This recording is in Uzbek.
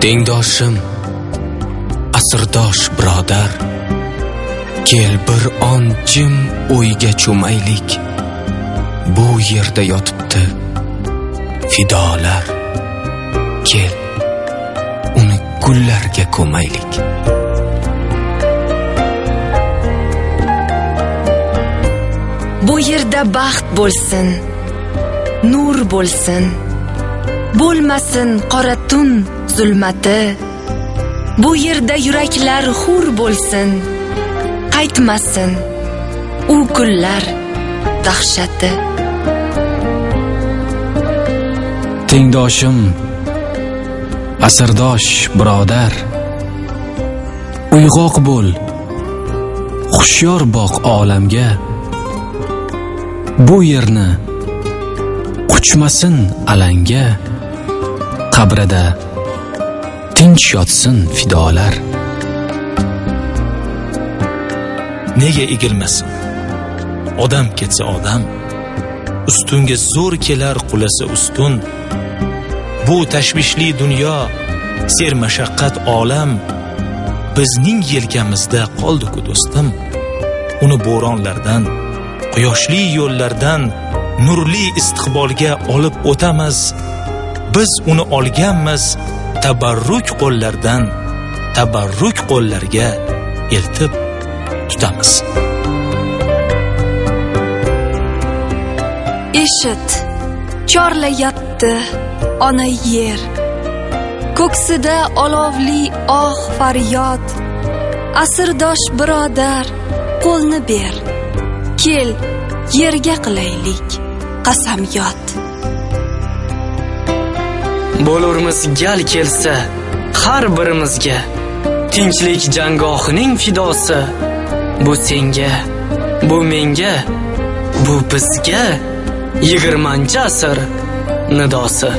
Tengdoshim, asrdosh birodar, kel bir on jim o'yga cho'maylik. Bu yerda yotibdi fidolar, kel uni gullarga ko'maylik. Bu yerda baxt bo'lsin, nur bo'lsin, bo'lmasin qora tun zulmati. Bu yerda yuraklar hur bo'lsin, qaytmasin u kunlar dahshati. Tengdoshim, asrdosh birodar, uyg'oq bo'l, xushyor boq olamga. Bu yerni quchmasin alanga, qabrida tinch yotsin fidolar. Nega egilmasin? Odam ketsa odam, ustunga zo'r kelar qulasa ustun. Bu tashvishli dunyo, ser mashaqqat olam, bizning yelkamizda qoldi-ku do'stim. Uni bo'ronlardan, quyoshli yo'llardan, nurli istiqbolga olib o'tamiz. Biz uni olganmiz tabarruk qo'llardan, tabarruk qo'llarga eltib tutamiz. Eshit, chorlayapti ona yer, ko'ksida olovli oh faryod. Asrdosh birodar, qo'lni ber, kel yerga qilaylik qasamyod. Bo'lurmiz gal kelsa har birimizga, tinchlik jangohining fidosi. Bu senga, bu menga, bu bizga 20-asr nidosi.